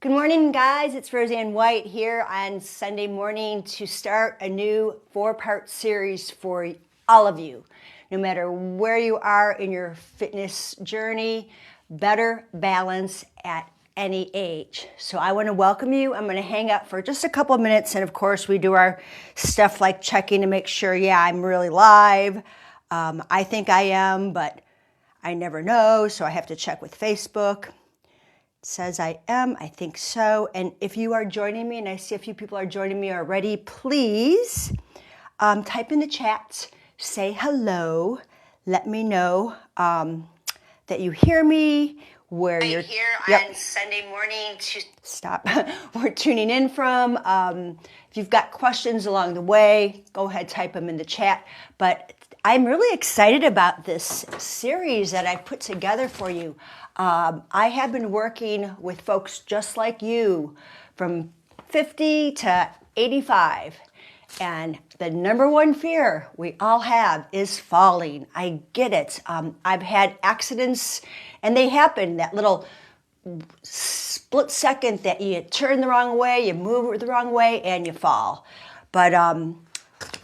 Good morning, guys. It's Roseann White here on Sunday morning to start a new 4-part series for all of you. No matter where you are in your fitness journey, better balance at any age. So I want to welcome you. I'm going to hang out for just a couple of minutes. And of course, we do our stuff like checking to make sure, I'm really live. I think I am, but I never know. So I have to check with Facebook. Says I am, I think so. And if you are joining me, and I see a few people are joining me already, please type in the chat, say hello, let me know that you hear me, where you're here on Sunday morning to stop. We're tuning in from. If you've got questions along the way, go ahead, type them in the chat. But I'm really excited about this series that I put together for you. I have been working with folks just like you from 50 to 85. And the number one fear we all have is falling. I get it. I've had accidents and they happen, that little split second that you turn the wrong way, you move the wrong way, and you fall. But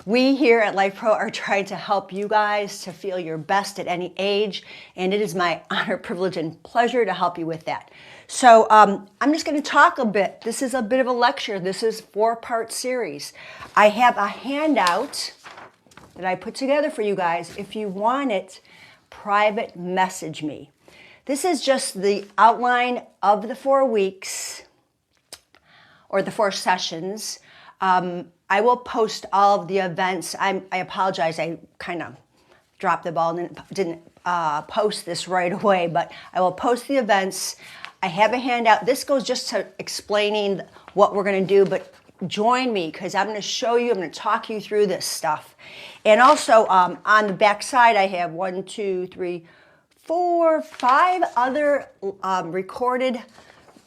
we here at Lifepro are trying to help you guys to feel your best at any age, and it is my honor, privilege, and pleasure to help you with that. So I'm just going to talk a bit. This is a bit of a lecture. This is a 4-part series. I have a handout that I put together for you guys. If you want it, private message me. This is just the outline of the 4 weeks or the 4 sessions. I will post all of the events. I apologize, I kind of dropped the ball and didn't post this right away, but I will post the events. I have a handout. This goes just to explaining what we're going to do, but join me because I'm going to show you, I'm going to talk you through this stuff. And also on the back side, I have 1, 2, 3, 4, 5 other recorded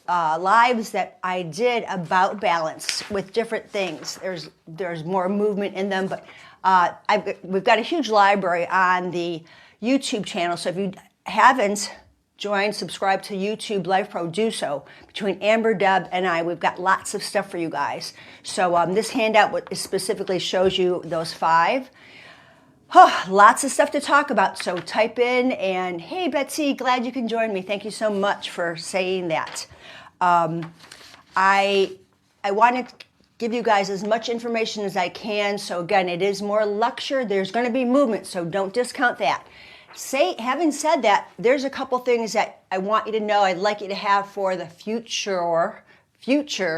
lives that I did about balance with different things. There's more movement in them, but we've got a huge library on the YouTube channel. So if you haven't joined, subscribe to YouTube Lifepro, do so. Between Amber, Deb, and I, we've got lots of stuff for you guys. So this handout specifically shows you those 5. Oh, lots of stuff to talk about. So type in and, hey, Betsy, glad you can join me. Thank you so much for saying that. I want to give you guys as much information as I can. So again, it is more lecture. There's going to be movement, so don't discount that. Having said that, there's a couple things that I want you to know I'd like you to have for the future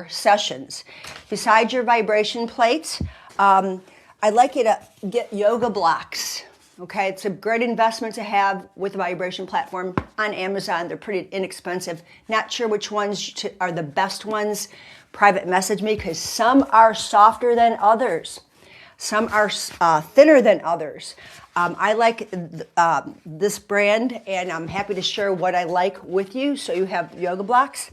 sessions. Besides your vibration plates, I'd like you to get yoga blocks. Okay, it's a great investment to have with a vibration platform on Amazon. They're pretty inexpensive. Not sure which ones are the best ones. Private message me because some are softer than others. Some are thinner than others. I like this brand, and I'm happy to share what I like with you. So you have yoga blocks.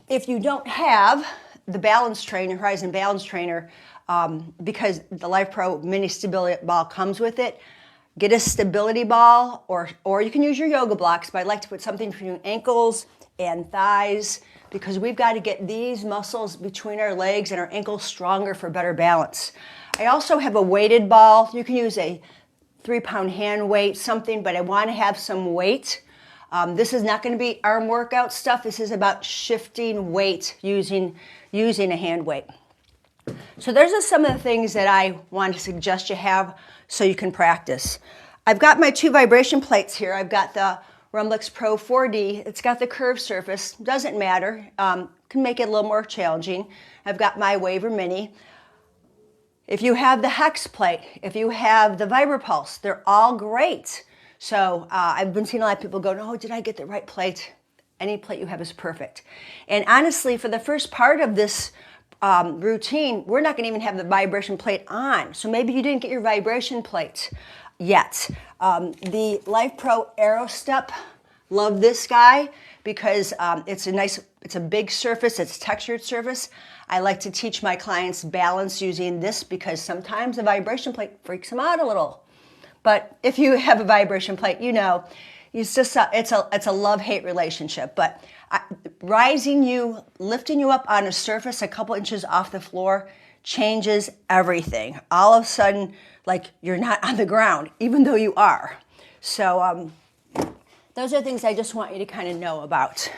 If you don't have the balance trainer, Horizon Balance Trainer, because the Lifepro mini stability ball comes with it, get a stability ball, or you can use your yoga blocks, but I'd like to put something between your ankles and thighs because we've got to get these muscles between our legs and our ankles stronger for better balance. I also have a weighted ball. You can use a 3-pound hand weight, something, but I want to have some weight. This is not going to be arm workout stuff. This is about shifting weight using a hand weight. So there's just some of the things that I want to suggest you have so you can practice. I've got my 2 vibration plates here. I've got the Rumblex Pro 4D. It's got the curved surface. Doesn't matter. Can make it a little more challenging. I've got my Waver Mini. If you have the Hex plate, if you have the VibraPulse, they're all great. So I've been seeing a lot of people go, "Oh, did I get the right plate?" Any plate you have is perfect. And honestly, for the first part of this routine, we're not going to even have the vibration plate on. So maybe you didn't get your vibration plate yet. The Lifepro Aero Step, love this guy because it's a big surface, it's a textured surface. I like to teach my clients balance using this because sometimes the vibration plate freaks them out a little. But if you have a vibration plate, you it's just it's a love-hate relationship. But lifting you up on a surface a couple inches off the floor changes everything. All of a sudden, like you're not on the ground, even though you are. So those are things I just want you to kind of know about.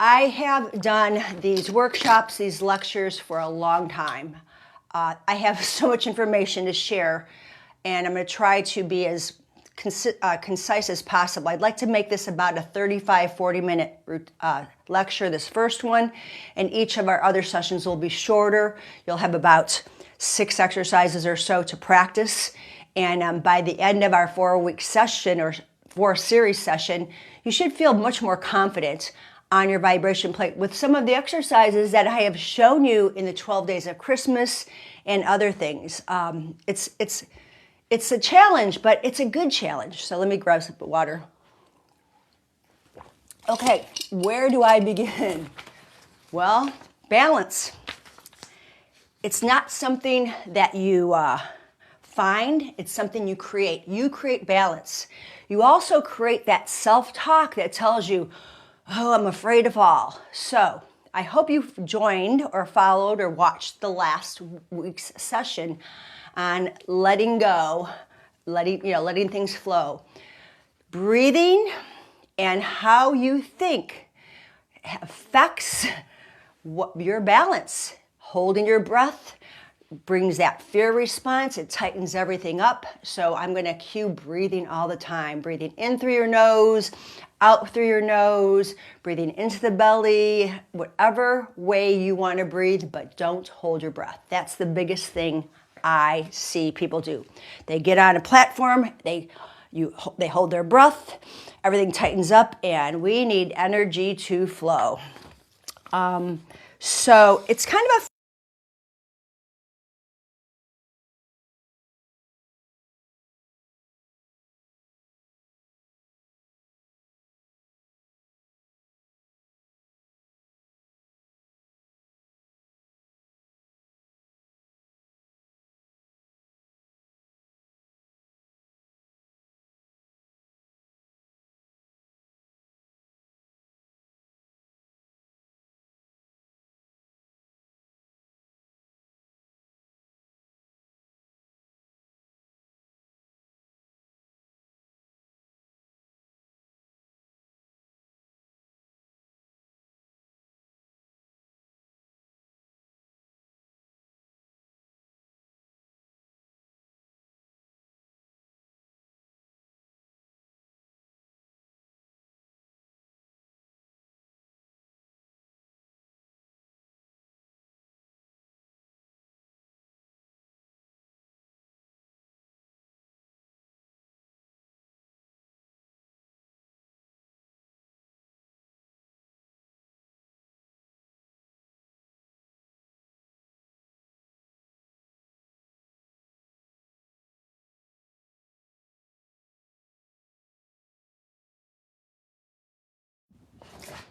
I have done these workshops, these lectures for a long time. I have so much information to share, and I'm going to try to be as concise as possible. I'd like to make this about a 35-40-minute lecture, this first one, and each of our other sessions will be shorter. You'll have about 6 exercises or so to practice, and by the end of our 4-week session or 4-series session, you should feel much more confident on your vibration plate with some of the exercises that I have shown you in the 12 Days of Christmas and other things. It's a challenge, but it's a good challenge. So let me grab some water. Okay, where do I begin? Well, balance. It's not something that you find, it's something you create. You create balance. You also create that self-talk that tells you, oh, I'm afraid to fall. So I hope you've joined or followed or watched the last week's session on letting go, letting things flow. Breathing and how you think affects your balance. Holding your breath brings that fear response. It tightens everything up. So I'm going to cue breathing all the time. Breathing in through your nose, out through your nose, breathing into the belly, whatever way you want to breathe, but don't hold your breath. That's the biggest thing I see people do. They get on a platform, they hold their breath, everything tightens up, and we need energy to flow. So it's kind of a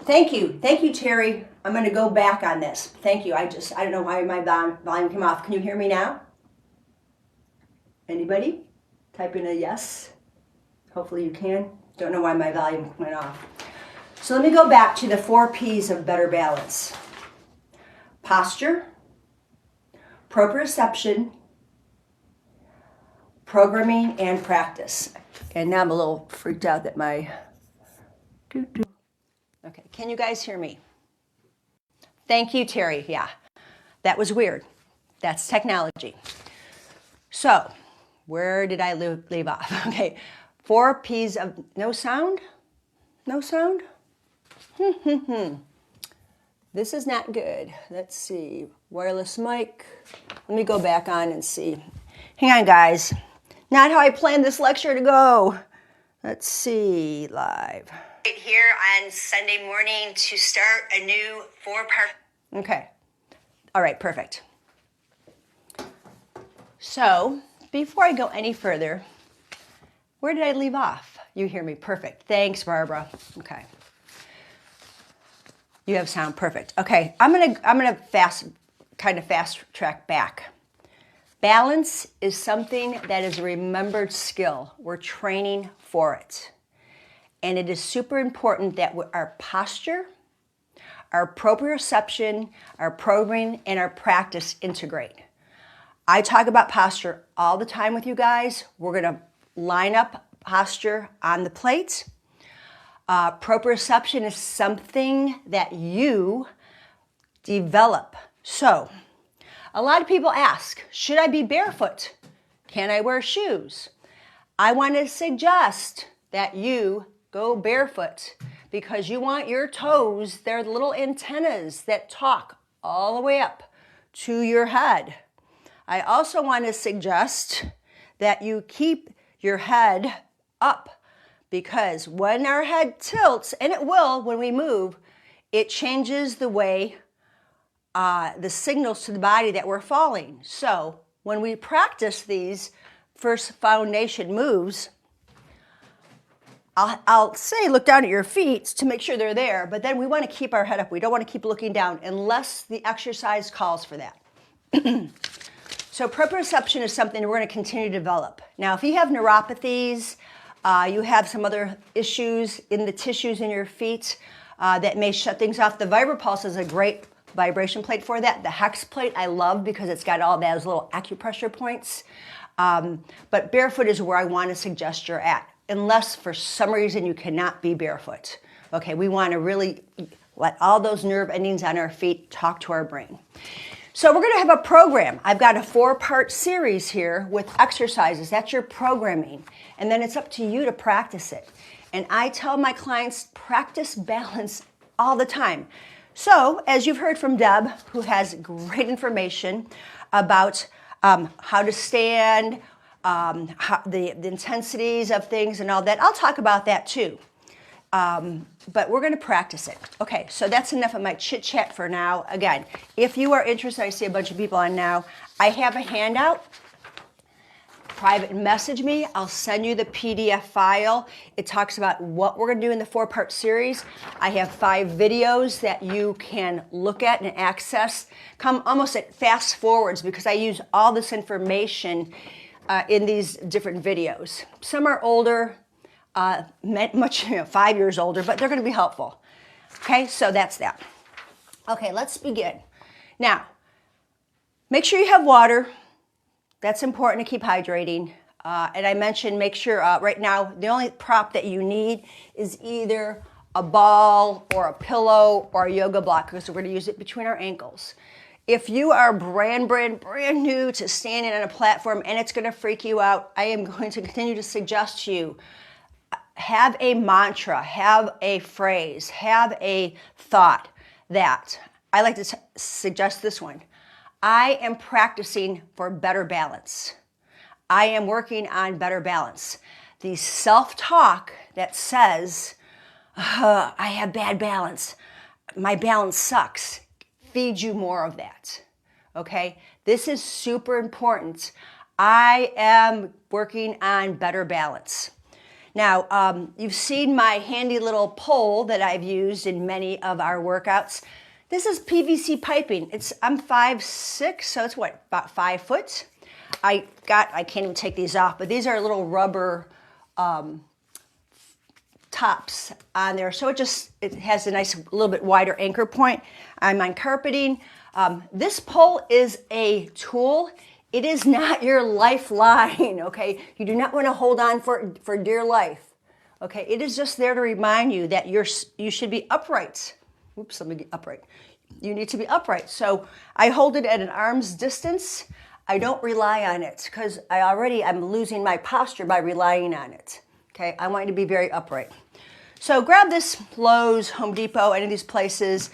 Thank you, Terry. I'm going to go back on this. Thank you. I don't know why my volume came off. Can you hear me now? Anybody? Type in a yes. Hopefully you can. Don't know why my volume went off. So let me go back to the 4 P's of better balance. Posture, proprioception, programming, and practice. And now I'm a little freaked out that my... Okay, can you guys hear me? Thank you, Terry. Yeah, that was weird. That's technology. So, where did I leave off? Okay, 4 P's of no sound? No sound? This is not good. Let's see. Wireless mic. Let me go back on and see. Hang on, guys. Not how I planned this lecture to go. Let's see. Live. Here on Sunday morning to start a new 4-part. Okay. All right, perfect. So, before I go any further, where did I leave off? You hear me? Perfect. Thanks, Barbara. Okay. You have sound. Perfect. Okay. I'm gonna fast track back. Balance is something that is a remembered skill. We're training for it. And it is super important that our posture, our proprioception, our programming, and our practice integrate. I talk about posture all the time with you guys. We're going to line up posture on the plate. Proprioception is something that you develop. So, a lot of people ask, should I be barefoot? Can I wear shoes? I want to suggest that you go barefoot because you want your toes, they're little antennas that talk all the way up to your head. I also want to suggest that you keep your head up because when our head tilts, and it will when we move, it changes the way the signals to the body that we're falling. So when we practice these first foundation moves, I'll say look down at your feet to make sure they're there, but then we want to keep our head up. We don't want to keep looking down unless the exercise calls for that. So proprioception is something we're going to continue to develop. Now, if you have neuropathies, you have some other issues in the tissues in your feet that may shut things off, the VibraPulse is a great vibration plate for that. The Hex plate I love because it's got all those little acupressure points. But barefoot is where I want to suggest you're at, unless for some reason you cannot be barefoot. Okay, we want to really let all those nerve endings on our feet talk to our brain. So we're going to have a program. I've got a 4-part series here with exercises. That's your programming. And then it's up to you to practice it. And I tell my clients, practice balance all the time. So, as you've heard from Deb, who has great information about how to stand, the intensities of things and all that, I'll talk about that too. But we're going to practice it. Okay, so that's enough of my chit-chat for now. Again, if you are interested, I see a bunch of people on now, I have a handout. Private message me. I'll send you the PDF file. It talks about what we're going to do in the 4-part series. I have 5 videos that you can look at and access. Come almost at fast forwards because I use all this information in these different videos. Some are older, much 5 years older, but they're going to be helpful. Okay, so that's that. Okay, let's begin. Now, make sure you have water. That's important to keep hydrating. And I mentioned make sure right now the only prop that you need is either a ball or a pillow or a yoga block because we're going to use it between our ankles. If you are brand new to standing on a platform and it's going to freak you out, I am going to continue to suggest to you have a mantra, have a phrase, have a thought that I like to suggest this one. I am practicing for better balance. I am working on better balance. The self-talk that says, I have bad balance, my balance sucks, feeds you more of that. Okay? This is super important. I am working on better balance. Now, you've seen my handy little pole that I've used in many of our workouts. This is PVC piping. I'm 5'6", so it's what, about 5 foot? I can't even take these off, but these are little rubber tops on there. So it has a nice, little bit wider anchor point. I'm on carpeting. This pole is a tool. It is not your lifeline, okay? You do not want to hold on for dear life, okay? It is just there to remind you that you should be upright. Oops, let me get upright. You need to be upright. So I hold it at an arm's distance. I don't rely on it because I'm losing my posture by relying on it. Okay, I want you to be very upright. So grab this Lowe's, Home Depot, any of these places.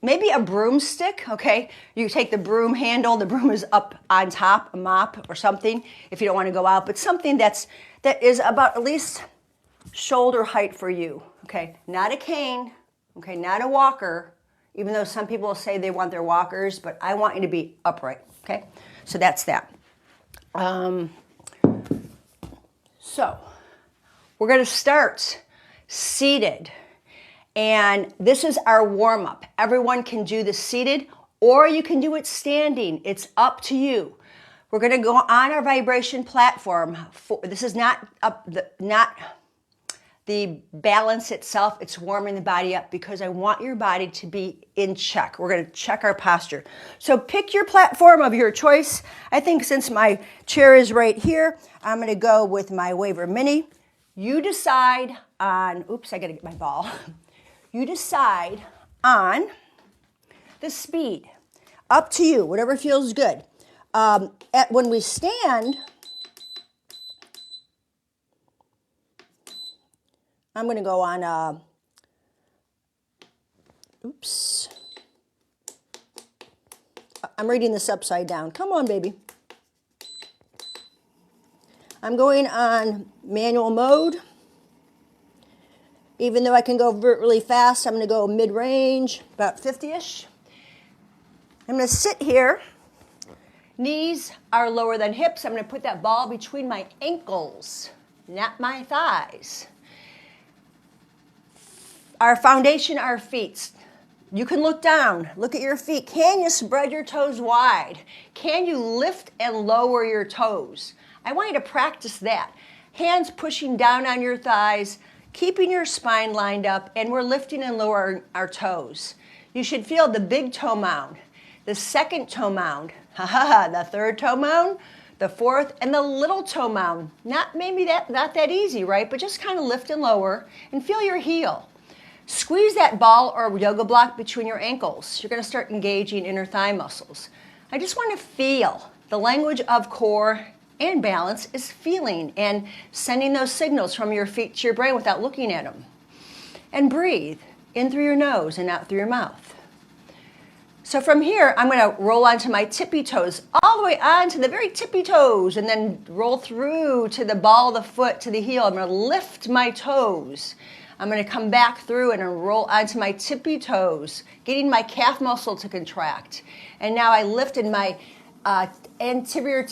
Maybe a broomstick, okay? You take the broom handle, the broom is up on top, a mop or something if you don't want to go out, but something that is about at least shoulder height for you, okay? Not a cane. Okay, not a walker, even though some people will say they want their walkers, but I want you to be upright, okay? So that's that. So we're going to start seated, and this is our warm-up. Everyone can do this seated, or you can do it standing. It's up to you. We're going to go on our vibration platform. This is not the balance itself. It's warming the body up because I want your body to be in check. We're going to check our posture. So pick your platform of your choice. I think since my chair is right here, I'm going to go with my Waver Mini. You decide on, oops, I got to get my ball. You decide on the speed. Up to you, whatever feels good. When we stand, I'm going to go on, oops. I'm reading this upside down. Come on, baby. I'm going on manual mode. Even though I can go really fast, I'm going to go mid-range, about 50-ish. I'm going to sit here. Knees are lower than hips. I'm going to put that ball between my ankles, not my thighs. Our foundation, our feet. You can look down, look at your feet. Can you spread your toes wide? Can you lift and lower your toes? I want you to practice that. Hands pushing down on your thighs, keeping your spine lined up, and we're lifting and lowering our toes. You should feel the big toe mound, the second toe mound, the third toe mound, the fourth, and the little toe mound. Not that easy, right? But just kind of lift and lower and feel your heel. Squeeze that ball or yoga block between your ankles. You're going to start engaging inner thigh muscles. I just want to feel. The language of core and balance is feeling and sending those signals from your feet to your brain without looking at them. And breathe in through your nose and out through your mouth. So from here, I'm going to roll onto my tippy toes, all the way onto the very tippy toes, and then roll through to the ball of the foot, to the heel. I'm going to lift my toes. I'm going to come back through and roll onto my tippy toes, getting my calf muscle to contract. And now I lifted my anterior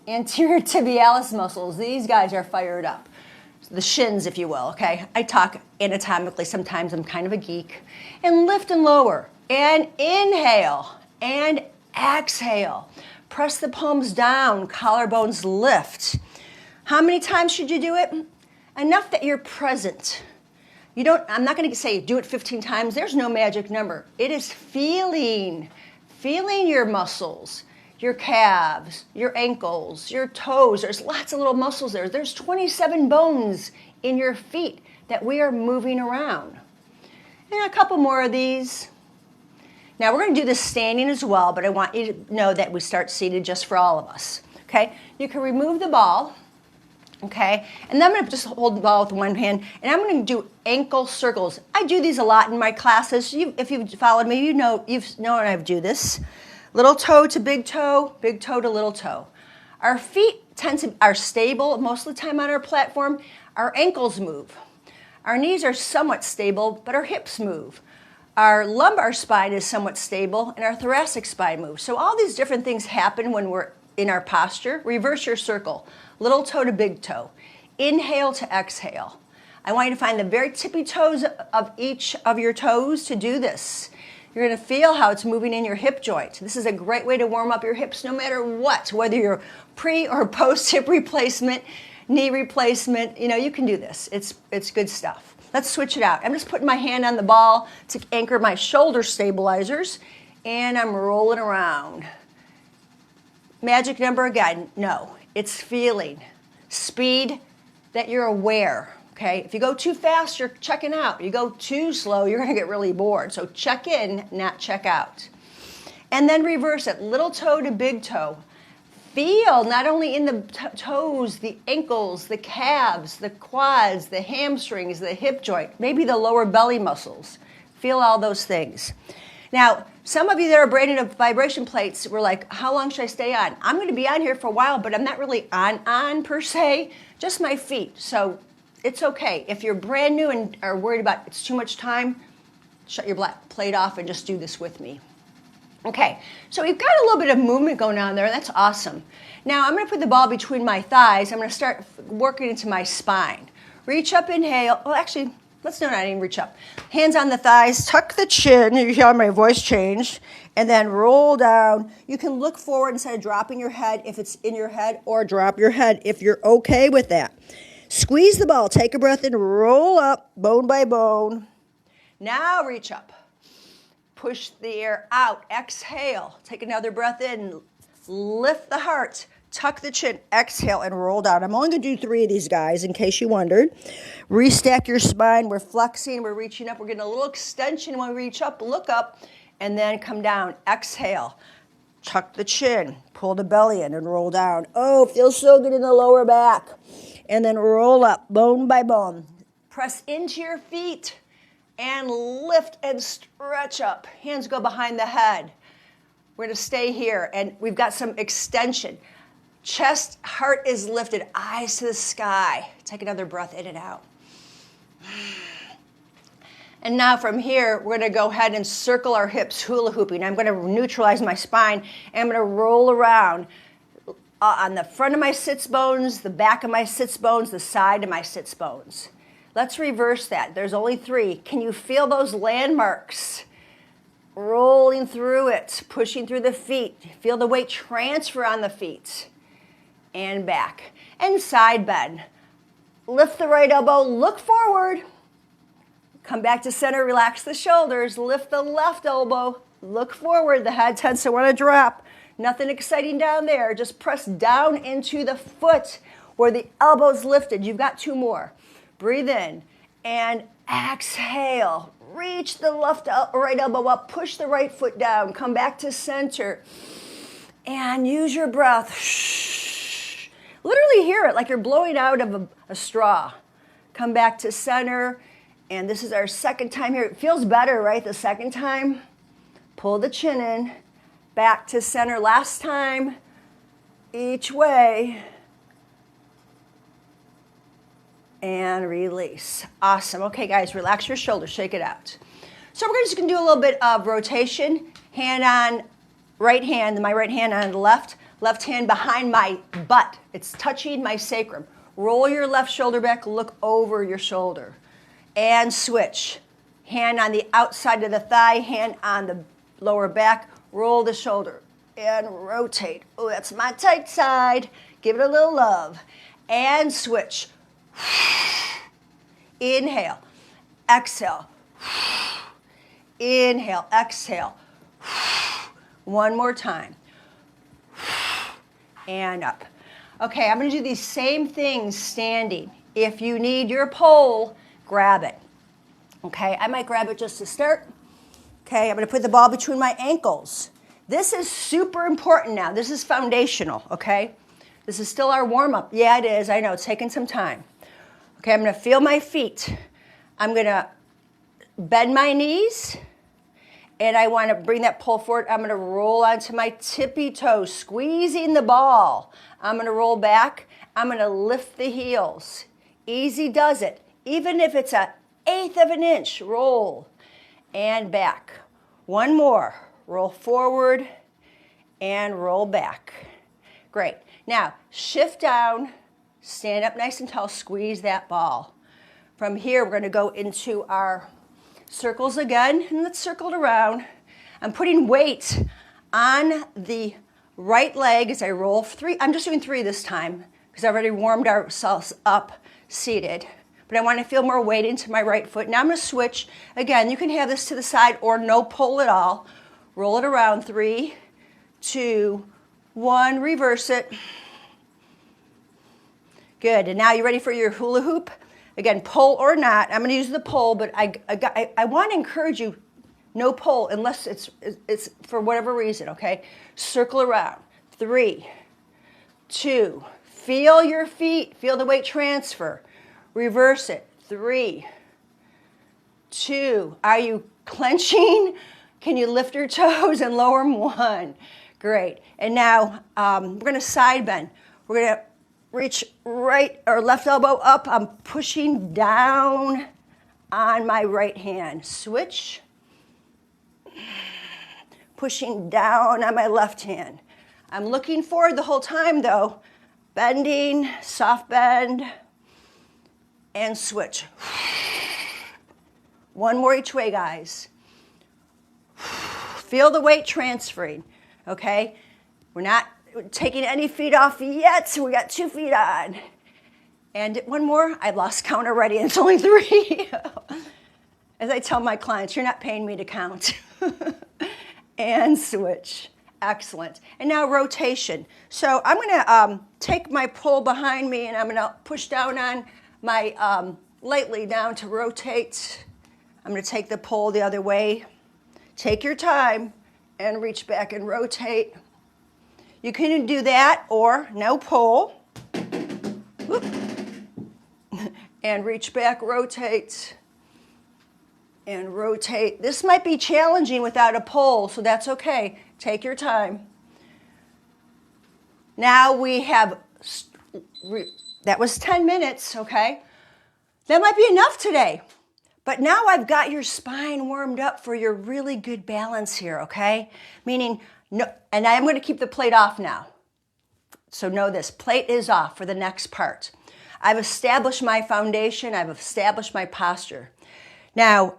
tibialis muscles. These guys are fired up. The shins, if you will, okay? I talk anatomically. Sometimes I'm kind of a geek. And lift and lower. And inhale and exhale. Press the palms down, collarbones lift. How many times should you do it? Enough that you're present. I'm not going to say do it 15 times. There's no magic number. It is feeling your muscles, your calves, your ankles, your toes. There's lots of little muscles there. There's 27 bones in your feet that we are moving around. And a couple more of these. Now we're going to do this standing as well, but I want you to know that we start seated just for all of us. Okay? You can remove the ball. Okay? And then I'm going to just hold the ball with one hand, and I'm going to do ankle circles. I do these a lot in my classes. If you've followed me, you've known I do this. Little toe to big toe to little toe. Our feet are stable most of the time on our platform. Our ankles move. Our knees are somewhat stable, but our hips move. Our lumbar spine is somewhat stable, and our thoracic spine moves. So all these different things happen when we're in our posture. Reverse your circle. Little toe to big toe. Inhale to exhale. I want you to find the very tippy toes of each of your toes to do this. You're going to feel how it's moving in your hip joint. This is a great way to warm up your hips no matter what, whether you're pre or post hip replacement, knee replacement. You can do this. It's good stuff. Let's switch it out. I'm just putting my hand on the ball to anchor my shoulder stabilizers, and I'm rolling around. Magic number again? No. It's feeling. Speed that you're aware. Okay? If you go too fast, you're checking out. You go too slow, you're going to get really bored. So check in, not check out. And then reverse it. Little toe to big toe. Feel not only in the toes, the ankles, the calves, the quads, the hamstrings, the hip joint, maybe the lower belly muscles. Feel all those things. Now, some of you that are brand new to vibration plates were like, how long should I stay on? I'm going to be on here for a while, but I'm not really on per se, just my feet. So it's okay. If you're brand new and are worried about it's too much time, shut your black plate off and just do this with me. Okay, so we've got a little bit of movement going on there, and that's awesome. Now I'm going to put the ball between my thighs. I'm going to start working into my spine. Reach up, inhale. Well, actually, Let's not even reach up. Hands on the thighs, tuck the chin. You hear my voice change. And then roll down. You can look forward instead of dropping your head if it's in your head, or drop your head if you're okay with that. Squeeze the ball. Take a breath in. Roll up, bone by bone. Now reach up. Push the air out. Exhale. Take another breath in. Lift the heart. Tuck the chin. Exhale and roll down. I'm only going to do 3 of these guys in case you wondered. Restack your spine. We're flexing. We're reaching up. We're getting a little extension when we reach up. Look up and then come down. Exhale. Tuck the chin. Pull the belly in and roll down. Oh, feels so good in the lower back. And then roll up bone by bone. Press into your feet and lift and stretch up. Hands go behind the head. We're going to stay here, and we've got some extension. Chest, heart is lifted, eyes to the sky. Take another breath in and out. And now from here, we're going to go ahead and circle our hips, hula hooping. I'm going to neutralize my spine, and I'm going to roll around on the front of my sits bones, the back of my sits bones, the side of my sits bones. Let's reverse that. There's only 3. Can you feel those landmarks? Rolling through it, pushing through the feet. Feel the weight transfer on the feet. And back. And side bend. Lift the right elbow, look forward. Come back to center, relax the shoulders. Lift the left elbow, look forward. The head tends to want to drop. Nothing exciting down there. Just press down into the foot where the elbow's lifted. You've got 2 more. Breathe in and exhale. Reach the right elbow up. Push the right foot down. Come back to center. And use your breath. Literally hear it like you're blowing out of a straw. Come back to center. And this is our second time here. It feels better, right? The second time. Pull the chin in. Back to center. Last time. Each way. And release. Awesome. Okay, guys, relax your shoulders. Shake it out. So we're just going to do a little bit of rotation. Hand on right hand, my right hand on the left. Left hand behind my butt. It's touching my sacrum. Roll your left shoulder back. Look over your shoulder. And switch. Hand on the outside of the thigh. Hand on the lower back. Roll the shoulder. And rotate. Oh, that's my tight side. Give it a little love. And switch. Inhale, exhale, inhale, exhale. One more time. And up. Okay, I'm going to do these same things standing. If you need your pole, grab it. Okay, I might grab it just to start. Okay, I'm going to put the ball between my ankles. This is super important now. This is foundational, okay? This is still our warm-up. Yeah, it is. I know, it's taking some time. Okay, I'm going to feel my feet. I'm going to bend my knees, and I want to bring that pole forward. I'm going to roll onto my tippy toes, squeezing the ball. I'm going to roll back. I'm going to lift the heels. Easy does it. Even if it's 1/8 of an inch, roll and back. One more. Roll forward and roll back. Great. Now, shift down. Stand up nice and tall, squeeze that ball. From here, we're going to go into our circles again, and let's circle it around. I'm putting weight on the right leg as I roll 3. I'm just doing 3 this time because I've already warmed ourselves up seated. But I want to feel more weight into my right foot. Now I'm going to switch. Again, you can have this to the side or no pull at all. Roll it around. 3, 2, 1. Reverse it. Good, and now you ready for your hula hoop? Again, pole or not, I'm going to use the pole, but I want to encourage you, no pole unless it's for whatever reason, okay? Circle around. 3, 2, feel your feet, feel the weight transfer. Reverse it. 3, 2, are you clenching? Can you lift your toes and lower them? 1. Great, and now we're going to side bend. We're going to reach right or left elbow up. I'm pushing down on my right hand. Switch. Pushing down on my left hand. I'm looking forward the whole time though. Bending, soft bend, and switch. One more each way, guys. Feel the weight transferring, okay? We're not taking any feet off yet, so we got 2 feet on. And one more. I lost count already, and it's only 3. As I tell my clients, you're not paying me to count. And switch. Excellent. And now rotation. So I'm going to take my pole behind me, and I'm going to push down on my lightly down to rotate. I'm going to take the pole the other way. Take your time and reach back and rotate. You can do that or no pole. Whoop. And reach back, rotate, and rotate. This might be challenging without a pole, so that's okay. Take your time. Now we have, that was 10 minutes, okay? That might be enough today. But now I've got your spine warmed up for your really good balance here, okay? Meaning, no, and I'm going to keep the plate off now. So know this, plate is off for the next part. I've established my foundation. I've established my posture. Now,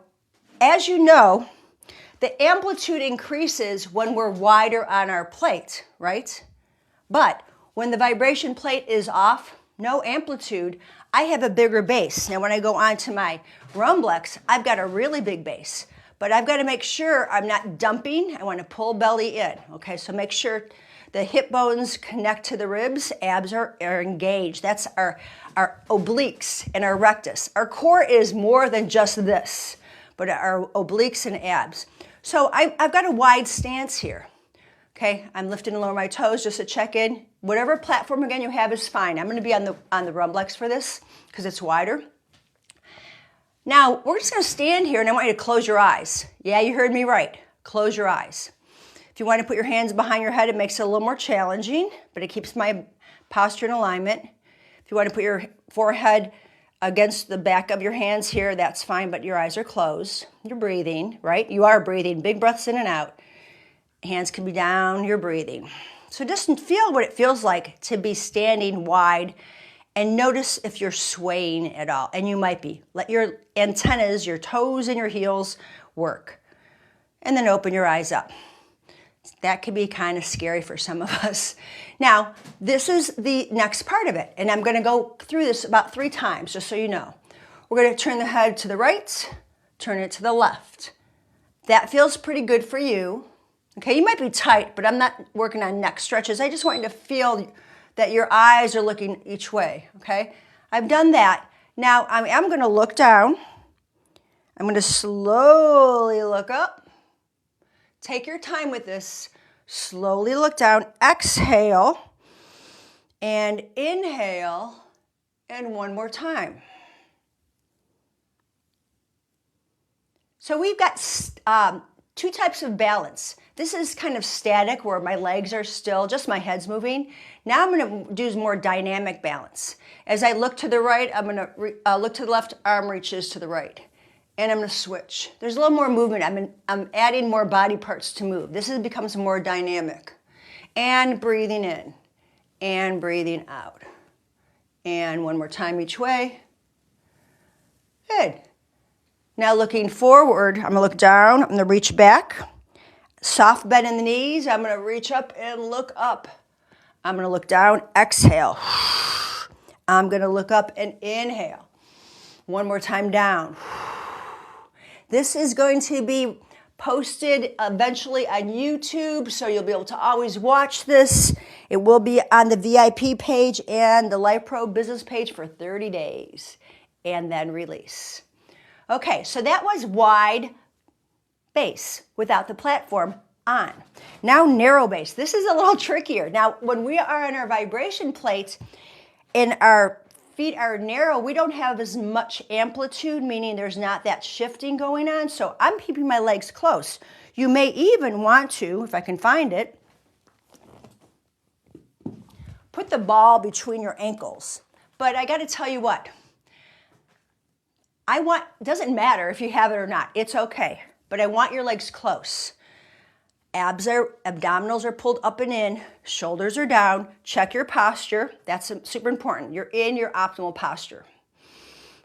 as you know, the amplitude increases when we're wider on our plate, right? But when the vibration plate is off, no amplitude, I have a bigger base. Now, when I go on to my Rumblex, I've got a really big base, but I've got to make sure I'm not dumping. I want to pull belly in, okay? So make sure the hip bones connect to the ribs, abs are engaged. That's our obliques and our rectus. Our core is more than just this, but our obliques and abs. So I've got a wide stance here, okay? I'm lifting and lowering my toes just to check in. Whatever platform, again, you have is fine. I'm going to be on the Rumblex for this because it's wider. Now, we're just going to stand here, and I want you to close your eyes. Yeah, you heard me right. Close your eyes. If you want to put your hands behind your head, it makes it a little more challenging, but it keeps my posture in alignment. If you want to put your forehead against the back of your hands here, that's fine, but your eyes are closed. You're breathing, right? You are breathing. Big breaths in and out. Hands can be down. You're breathing. So just feel what it feels like to be standing wide, and notice if you're swaying at all, and you might be. Let your antennas, your toes and your heels work. And then open your eyes up. That could be kind of scary for some of us. Now, this is the next part of it, and I'm going to go through this about 3 times, just so you know. We're going to turn the head to the right, turn it to the left. That feels pretty good for you. Okay, you might be tight, but I'm not working on neck stretches. I just want you to feel that your eyes are looking each way, okay? I've done that. Now, I'm going to look down. I'm going to slowly look up. Take your time with this. Slowly look down. Exhale. And inhale. And one more time. So we've got 2 types of balance. This is kind of static where my legs are still, just my head's moving. Now I'm going to do more dynamic balance. As I look to the right, I'm going to look to the left, arm reaches to the right. And I'm going to switch. There's a little more movement. I'm adding more body parts to move. This becomes more dynamic. And breathing in. And breathing out. And one more time each way. Good. Now looking forward, I'm going to look down. I'm going to reach back. Soft bend in the knees. I'm going to reach up and look up. I'm going to look down. Exhale. I'm going to look up and inhale. One more time down. This is going to be posted eventually on YouTube, so you'll be able to always watch this. It will be on the VIP page and the Lifepro business page for 30 days, and then release. Okay, so that was wide base without the platform on. Now narrow base. This is a little trickier. Now, when we are on our vibration plate and our feet are narrow, we don't have as much amplitude, meaning there's not that shifting going on. So I'm keeping my legs close. You may even want to, if I can find it, put the ball between your ankles. But I got to tell you what, doesn't matter if you have it or not. It's okay. But I want your legs close. Abdominals are pulled up and in, shoulders are down. Check your posture. That's super important. You're in your optimal posture.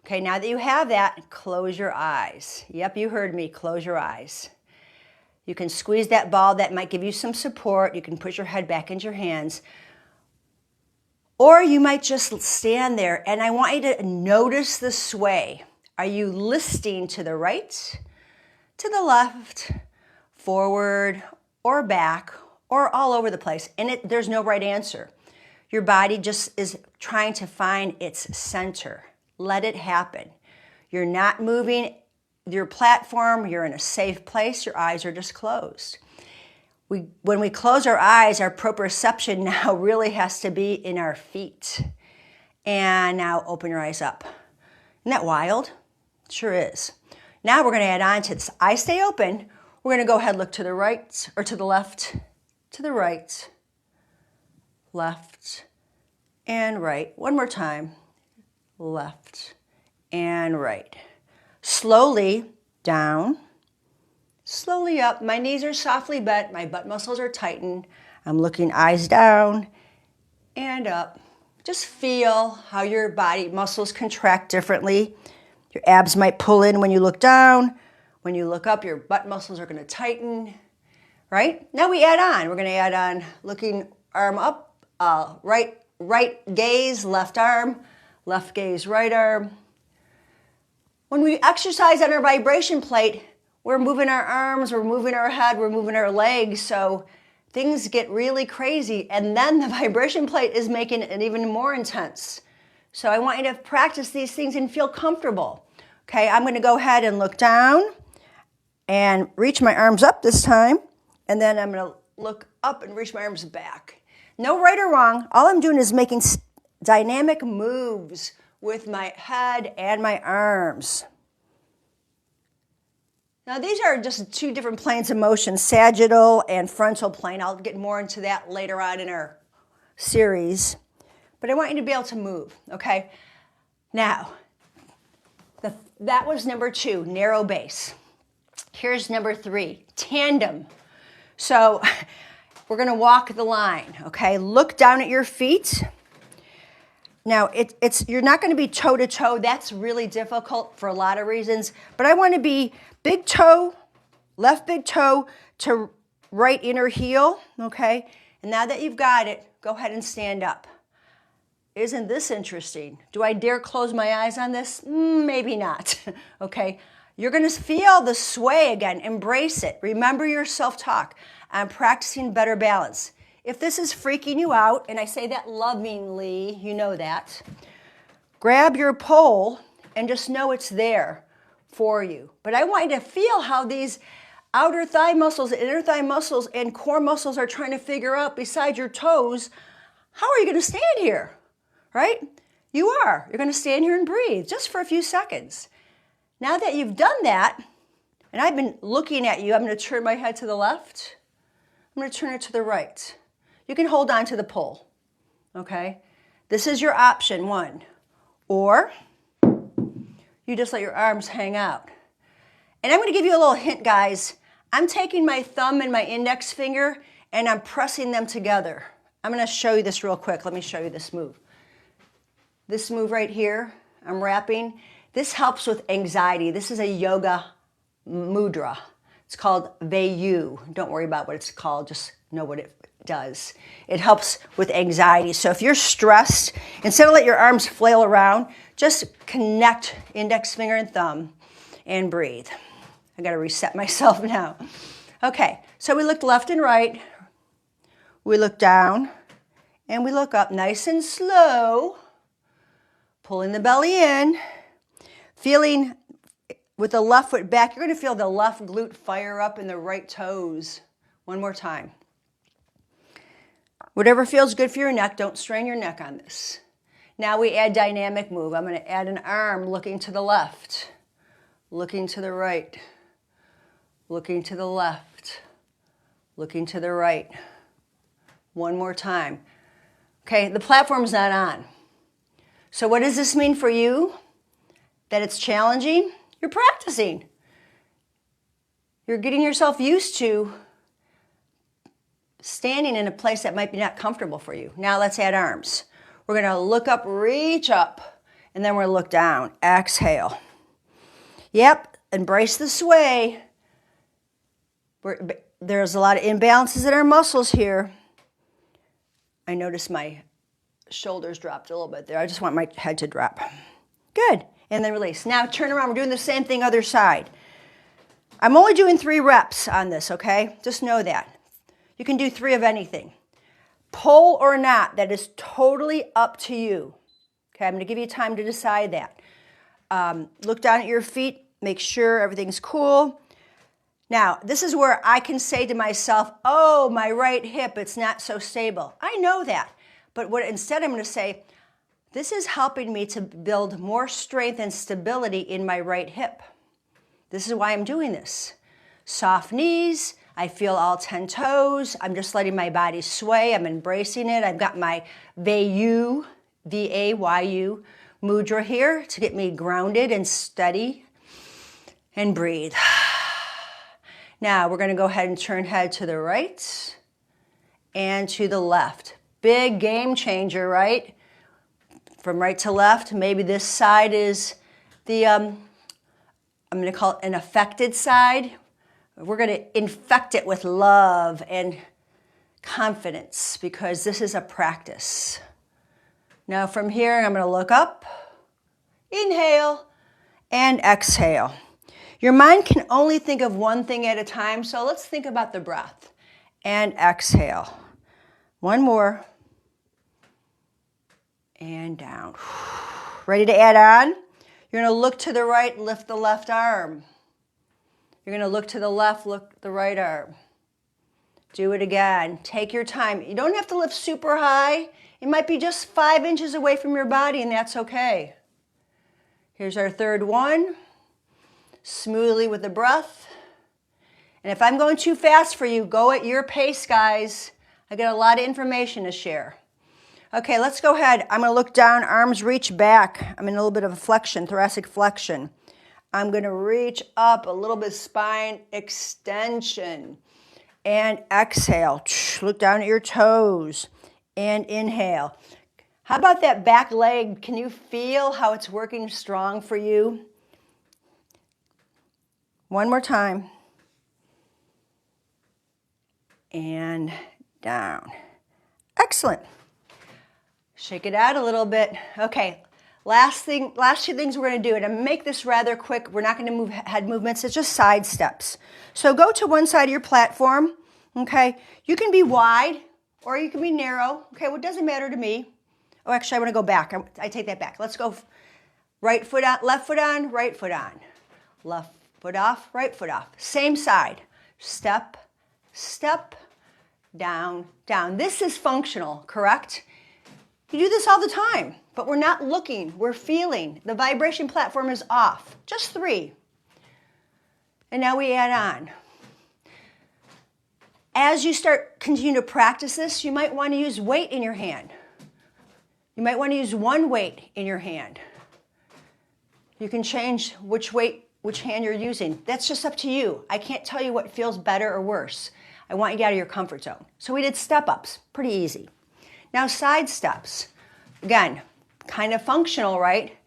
Okay, now that you have that, close your eyes. Yep, you heard me, close your eyes. You can squeeze that ball, that might give you some support. You can push your head back into your hands. Or you might just stand there, and I want you to notice the sway. Are you listing to the right, to the left, forward, or back, or all over the place? And there's no right answer. Your body just is trying to find its center. Let it happen. You're not moving your platform. You're in a safe place. Your eyes are just closed. When we close our eyes, our proprioception now really has to be in our feet. And now open your eyes up. Isn't that wild? It sure is. Now we're going to add on to this. Eyes stay open. We're going to go ahead and look to the right or to the left, to the right, left, and right. One more time. Left and right. Slowly down, slowly up. My knees are softly bent. My butt muscles are tightened. I'm looking eyes down and up. Just feel how your body muscles contract differently. Your abs might pull in when you look down. When you look up, your butt muscles are going to tighten, right? Now we add on. We're going to add on looking arm up, right gaze, left arm, left gaze, right arm. When we exercise on our vibration plate, we're moving our arms, we're moving our head, we're moving our legs, so things get really crazy. And then the vibration plate is making it even more intense. So I want you to practice these things and feel comfortable. Okay, I'm going to go ahead and look down and reach my arms up this time. And then I'm going to look up and reach my arms back. No right or wrong. All I'm doing is making dynamic moves with my head and my arms. Now these are just two different planes of motion, sagittal and frontal plane. I'll get more into that later on in our series. But I want you to be able to move, okay? Now, that was number 2, narrow base. Here's number 3, tandem. So we're going to walk the line, okay? Look down at your feet. Now, you're not going to be toe-to-toe. That's really difficult for a lot of reasons. But I want to be big toe, left big toe to right inner heel, okay? And now that you've got it, go ahead and stand up. Isn't this interesting? Do I dare close my eyes on this? Maybe not, okay? You're going to feel the sway again. Embrace it. Remember your self-talk. I'm practicing better balance. If this is freaking you out, and I say that lovingly, you know that, grab your pole and just know it's there for you. But I want you to feel how these outer thigh muscles, inner thigh muscles, and core muscles are trying to figure out, besides your toes, how are you going to stand here, right? You are. You're going to stand here and breathe just for a few seconds. Now that you've done that, and I've been looking at you, I'm going to turn my head to the left. I'm going to turn it to the right. You can hold on to the pole, okay? This is your option 1. Or you just let your arms hang out. And I'm going to give you a little hint, guys. I'm taking my thumb and my index finger and I'm pressing them together. I'm going to show you this real quick. Let me show you this move. This move right here, I'm wrapping. This helps with anxiety. This is a yoga mudra. It's called Vayu. Don't worry about what it's called. Just know what it does. It helps with anxiety. So if you're stressed, instead of let your arms flail around, just connect index finger and thumb and breathe. I got to reset myself now. Okay, so we look left and right. We look down and we look up nice and slow. Pulling the belly in. Feeling with the left foot back, you're going to feel the left glute fire up in the right toes. One more time. Whatever feels good for your neck, don't strain your neck on this. Now we add dynamic move. I'm going to add an arm looking to the left, looking to the right, looking to the left, looking to the right. One more time. Okay, the platform's not on. So what does this mean for you? That it's challenging? You're practicing. You're getting yourself used to standing in a place that might be not comfortable for you. Now let's add arms. We're going to look up, reach up, And then we're going to look down. Exhale. Yep, embrace the sway. There's a lot of imbalances in our muscles here. I noticed my shoulders dropped a little bit there. I just want my head to drop. Good. And then release. Now turn around. We're doing the same thing other side. I'm only doing 3 reps on this, okay? Just know that. You can do 3 of anything. Pull or not, that is totally up to you. Okay, I'm going to give you time to decide that. Look down at your feet. Make sure everything's cool. Now, this is where I can say to myself, oh, my right hip, it's not so stable. I know that. But instead I'm going to say, this is helping me to build more strength and stability in my right hip. This is why I'm doing this. Soft knees. I feel all 10 toes. I'm just letting my body sway. I'm embracing it. I've got my Vayu, V-A-Y-U, mudra here to get me grounded and steady. And breathe. Now we're going to go ahead and turn head to the right and to the left. Big game changer, right? From right to left. Maybe this side is the, I'm going to call it an affected side. We're going to infect it with love and confidence because this is a practice. Now from here, I'm going to look up, inhale, and exhale. Your mind can only think of one thing at a time, so let's think about the breath. And exhale. One more. And down. Ready to add on? You're going to look to the right, lift the left arm. You're going to look to the left, look the right arm. Do it again. Take your time. You don't have to lift super high. It might be just 5 inches away from your body, and that's okay. Here's our third one. Smoothly with the breath. And if I'm going too fast for you, go at your pace, guys. I got a lot of information to share. Okay, let's go ahead. I'm going to look down, arms reach back. I'm in a little bit of a flexion, thoracic flexion. I'm going to reach up a little bit, spine extension. And exhale. Look down at your toes. And inhale. How about that back leg? Can you feel how it's working strong for you? One more time. And down. Excellent. Shake it out a little bit. Okay, last 2 things we're going to do, and I'm going to make this rather quick. We're not going to move head movements. It's just side steps. So go to one side of your platform. Okay, you can be wide or you can be narrow. Okay, well, it doesn't matter to me. Oh, actually, I want to go back. I take that back. Let's go right foot on, left foot on, right foot on. Left foot off, right foot off. Same side. Step, step, down, down. This is functional, correct? You do this all the time, but we're not looking. We're feeling. The vibration platform is off. Just 3. And now we add on. As you continue to practice this, you might want to use weight in your hand. You might want to use one weight in your hand. You can change which hand you're using. That's just up to you. I can't tell you what feels better or worse. I want you to get out of your comfort zone. So we did step-ups, pretty easy. Now side steps. Again, kind of functional, right?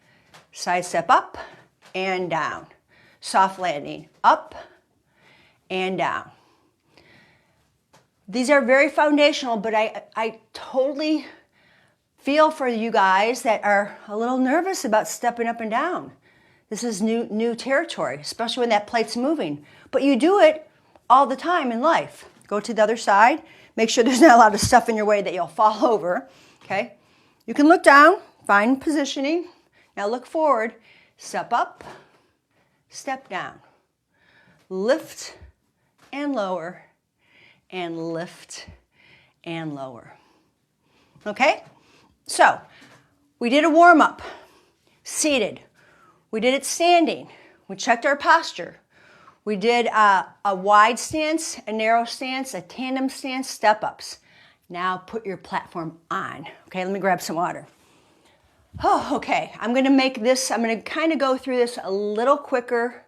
Side step up and down. Soft landing, up and down. These are very foundational, but I totally feel for you guys that are a little nervous about stepping up and down. This is new territory, especially when that plate's moving. But you do it all the time in life. Go to the other side. Make sure there's not a lot of stuff in your way that you'll fall over. Okay? You can look down, find positioning. Now look forward. Step up, step down. Lift and lower, and lift and lower. Okay? So, we did a warm-up, seated. We did it standing. We checked our posture. We did a wide stance, a narrow stance, a tandem stance, step-ups. Now put your platform on. Okay, let me grab some water. Oh, okay, I'm going to kind of go through this a little quicker,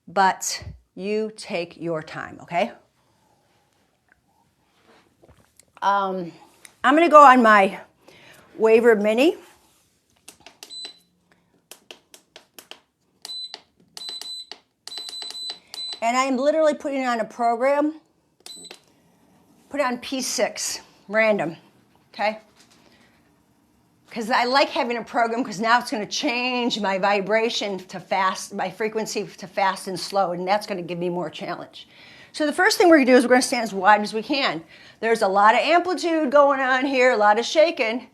but you take your time, okay? I'm going to go on my Waver Mini. And I am literally putting on a program. Put it on P6, random, okay? Because I like having a program because now it's going to change my vibration to fast, my frequency to fast and slow, and that's going to give me more challenge. So the first thing we're going to do is we're going to stand as wide as we can. There's a lot of amplitude going on here, a lot of shaking.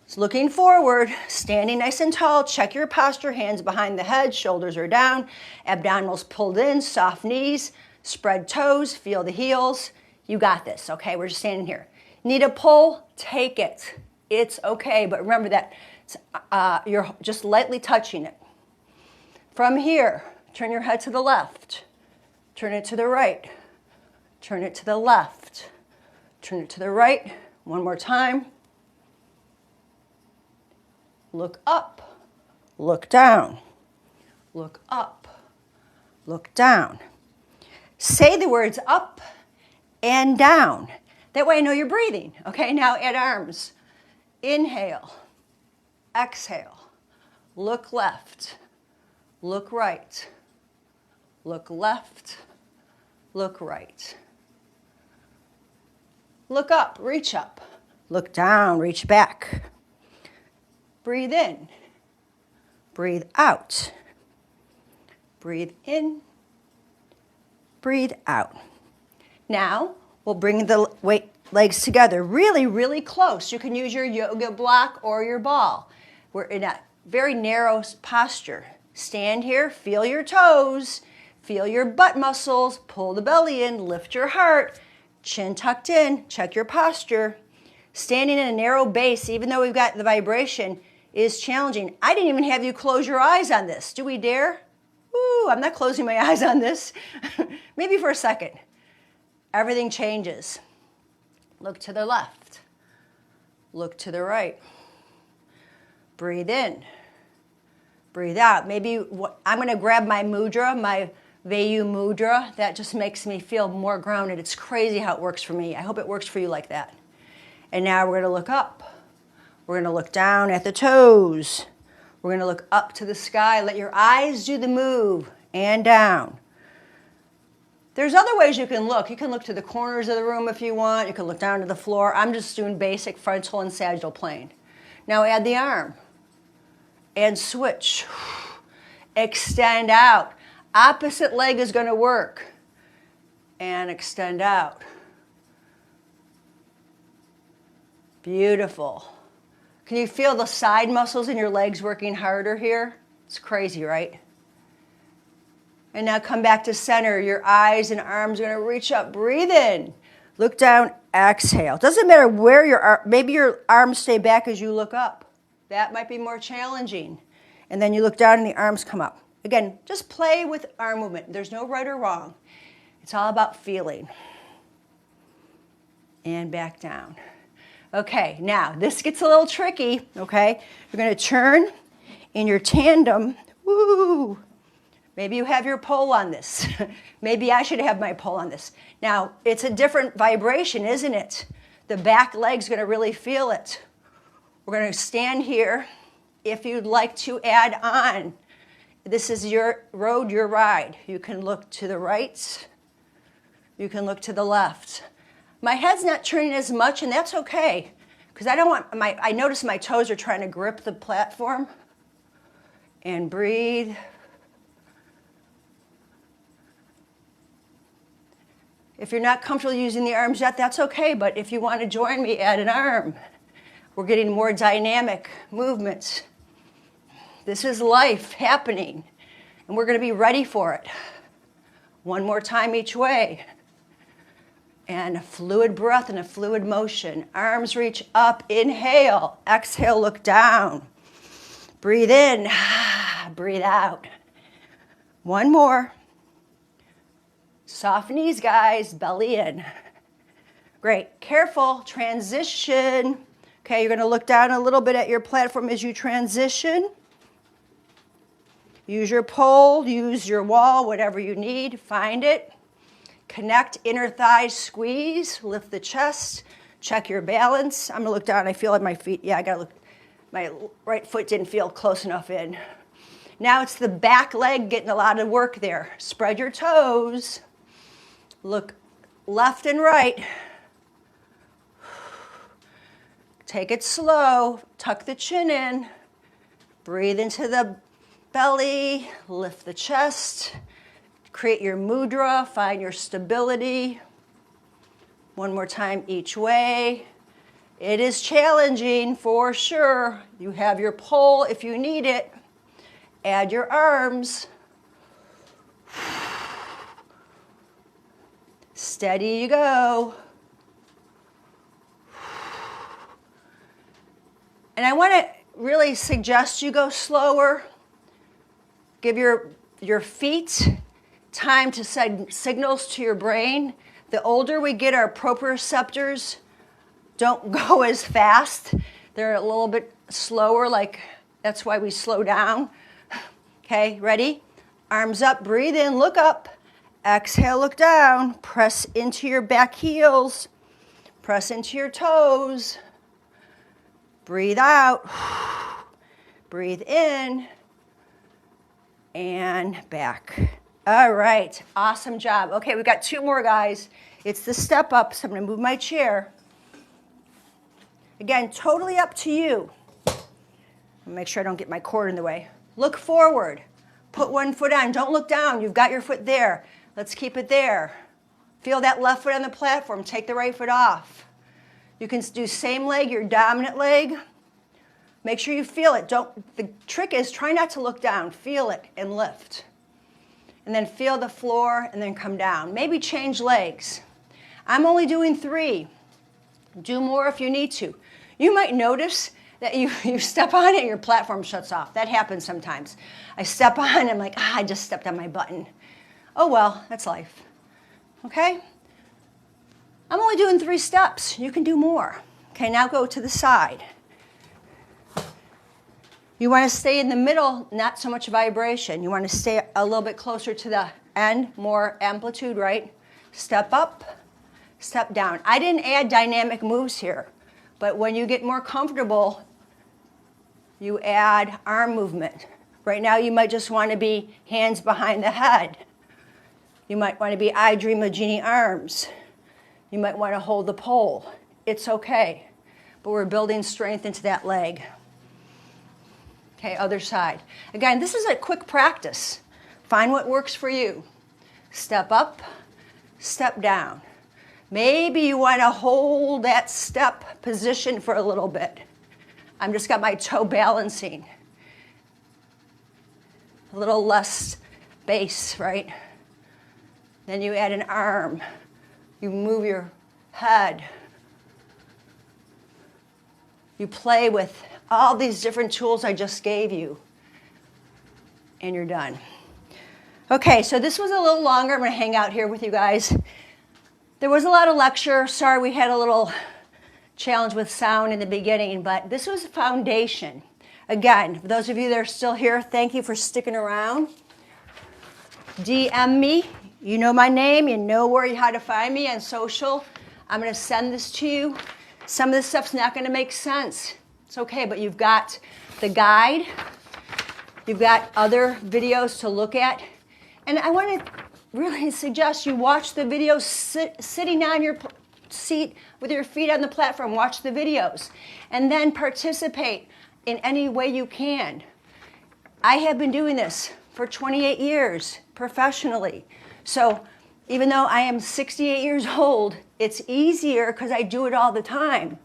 It's looking forward, standing nice and tall. Check your posture, hands behind the head, shoulders are down, abdominals pulled in, soft knees, spread toes, feel the heels. You got this, okay? We're just standing here. Need a pull? Take it. It's okay, but remember that you're just lightly touching it. From here, turn your head to the left. Turn it to the right. Turn it to the left. Turn it to the right. One more time. Look up. Look down. Look up. Look down. Say the words up and down. That way I know you're breathing. Okay, now add arms. Inhale. Exhale. Look left. Look right. Look left. Look right. Look up, reach up. Look down, reach back. Breathe in. Breathe out. Breathe in. Breathe out. Now, we'll bring the legs together really, really close. You can use your yoga block or your ball. We're in a very narrow posture. Stand here, feel your toes, feel your butt muscles, pull the belly in, lift your heart, chin tucked in, check your posture. Standing in a narrow base, even though we've got the vibration, is challenging. I didn't even have you close your eyes on this. Do we dare? Ooh, I'm not closing my eyes on this. Maybe for a second. Everything changes. Look to the left. Look to the right. Breathe in. Breathe out. Maybe I'm going to grab my mudra, my Vayu mudra. That just makes me feel more grounded. It's crazy how it works for me. I hope it works for you like that. And now we're going to look up. We're going to look down at the toes. We're going to look up to the sky. Let your eyes do the move and down. There's other ways you can look. You can look to the corners of the room if you want. You can look down to the floor. I'm just doing basic frontal and sagittal plane. Now add the arm and switch. Extend out. Opposite leg is going to work. And extend out. Beautiful. Can you feel the side muscles in your legs working harder here? It's crazy, right? And now come back to center. Your eyes and arms are going to reach up. Breathe in. Look down. Exhale. Doesn't matter where your arm, maybe your arms stay back as you look up. That might be more challenging. And then you look down and the arms come up. Again, just play with arm movement. There's no right or wrong. It's all about feeling. And back down. Okay, now this gets a little tricky, okay? You're going to turn in your tandem. Woo! Maybe you have your pole on this. Maybe I should have my pole on this. Now, it's a different vibration, isn't it? The back leg's going to really feel it. We're going to stand here. If you'd like to add on, this is your road, your ride. You can look to the right. You can look to the left. My head's not turning as much, and that's okay, because I don't want I notice my toes are trying to grip the platform. And breathe. If you're not comfortable using the arms yet, that's okay, but if you want to join me, add an arm. We're getting more dynamic movements. This is life happening, and we're going to be ready for it. One more time each way. And a fluid breath and a fluid motion. Arms reach up, inhale. Exhale, look down. Breathe in, breathe out. One more. Soft knees, guys, belly in. Great, careful, transition. Okay, you're gonna look down a little bit at your platform as you transition. Use your pole, use your wall, whatever you need, find it. Connect inner thighs, squeeze, lift the chest, check your balance. I'm gonna look down, I feel like my feet, yeah, I gotta look, my right foot didn't feel close enough in. Now it's the back leg getting a lot of work there. Spread your toes. Look left and right. Take it slow. Tuck the chin in. Breathe into the belly. Lift the chest. Create your mudra. Find your stability. One more time each way. It is challenging for sure. You have your pole if you need it. Add your arms. Steady you go. And I want to really suggest you go slower. Give your feet time to send signals to your brain. The older we get, our proprioceptors don't go as fast. They're a little bit slower, like that's why we slow down. Okay, ready? Arms up, breathe in, look up. Exhale, look down. Press into your back heels. Press into your toes. Breathe out. Breathe in. And back. All right, awesome job. Okay, we've got 2 more, guys. It's the step up, so I'm gonna move my chair. Again, totally up to you. Make sure I don't get my cord in the way. Look forward. Put one foot on. Don't look down. You've got your foot there. Let's keep it there. Feel that left foot on the platform. Take the right foot off. You can do same leg, your dominant leg. Make sure you feel it. The trick is try not to look down. Feel it and lift. And then feel the floor and then come down. Maybe change legs. I'm only doing 3. Do more if you need to. You might notice that you step on it and your platform shuts off. That happens sometimes. I step on and I'm like, I just stepped on my button. Oh well, that's life. Okay? I'm only doing 3 steps. You can do more. Okay, now go to the side. You want to stay in the middle, not so much vibration. You want to stay a little bit closer to the end, more amplitude, right? Step up, step down. I didn't add dynamic moves here, but when you get more comfortable, you add arm movement. Right now, you might just want to be hands behind the head. You might want to be I Dream of Jeannie arms. You might want to hold the pole. It's okay, but we're building strength into that leg. Okay, other side. Again, this is a quick practice. Find what works for you. Step up, step down. Maybe you want to hold that step position for a little bit. I'm just got my toe balancing. A little less base, right? Then you add an arm. You move your head. You play with all these different tools I just gave you. And you're done. Okay, so this was a little longer. I'm going to hang out here with you guys. There was a lot of lecture. Sorry, we had a little challenge with sound in the beginning, but this was foundation. Again, for those of you that are still here, thank you for sticking around. DM me. You know my name. You know how to find me on social. I'm going to send this to you. Some of this stuff's not going to make sense. It's okay, but you've got the guide. You've got other videos to look at. And I want to really suggest you watch the videos sitting on your seat with your feet on the platform. Watch the videos. And then participate in any way you can. I have been doing this for 28 years professionally. So even though I am 68 years old, it's easier because I do it all the time.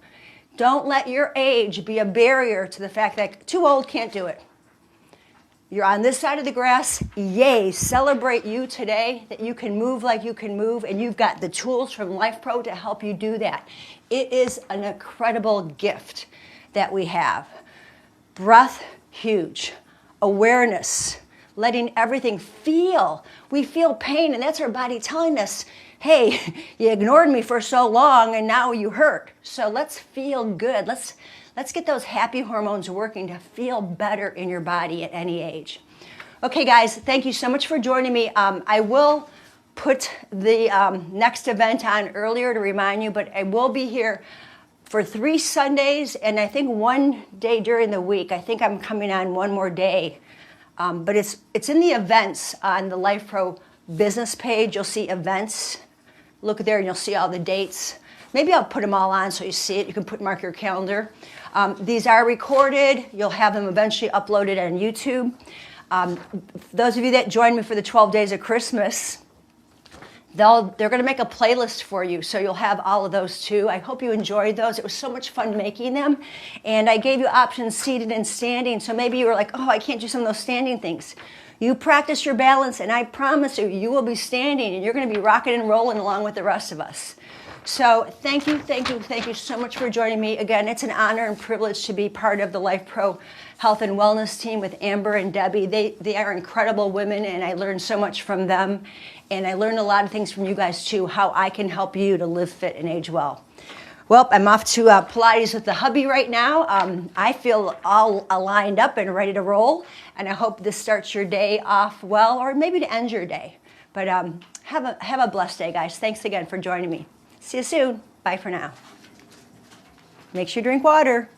Don't let your age be a barrier to the fact that too old can't do it. You're on this side of the grass, yay, celebrate you today, that you can move like you can move, and you've got the tools from Lifepro to help you do that. It is an incredible gift that we have. Breath, huge. Awareness, letting everything feel. We feel pain, and that's our body telling us, hey, you ignored me for so long, and now you hurt. So let's feel good. Let's get those happy hormones working to feel better in your body at any age. Okay, guys, thank you so much for joining me. I will put the next event on earlier to remind you, but I will be here for 3 Sundays and I think 1 day during the week. I think I'm coming on 1 more day But it's in the events on the Lifepro business page. You'll see events. Look there and you'll see all the dates. Maybe I'll put them all on so you see it. You can mark your calendar. These are recorded. You'll have them eventually uploaded on YouTube. Those of you that join me for the 12 days of Christmas, they're going to make a playlist for you, so you'll have all of those too. I hope you enjoyed those. It was so much fun making them. And I gave you options seated and standing, so maybe you were like, oh, I can't do some of those standing things. You practice your balance, and I promise you, you will be standing, and you're going to be rocking and rolling along with the rest of us. So thank you so much for joining me. Again, it's an honor and privilege to be part of the Lifepro Health and Wellness team with Amber and Debbie. They are incredible women, and I learned so much from them. And I learned a lot of things from you guys too, how I can help you to live fit and age well. Well, I'm off to Pilates with the hubby right now. I feel all aligned up and ready to roll. And I hope this starts your day off well, or maybe to end your day. But have a blessed day, guys. Thanks again for joining me. See you soon. Bye for now. Make sure you drink water.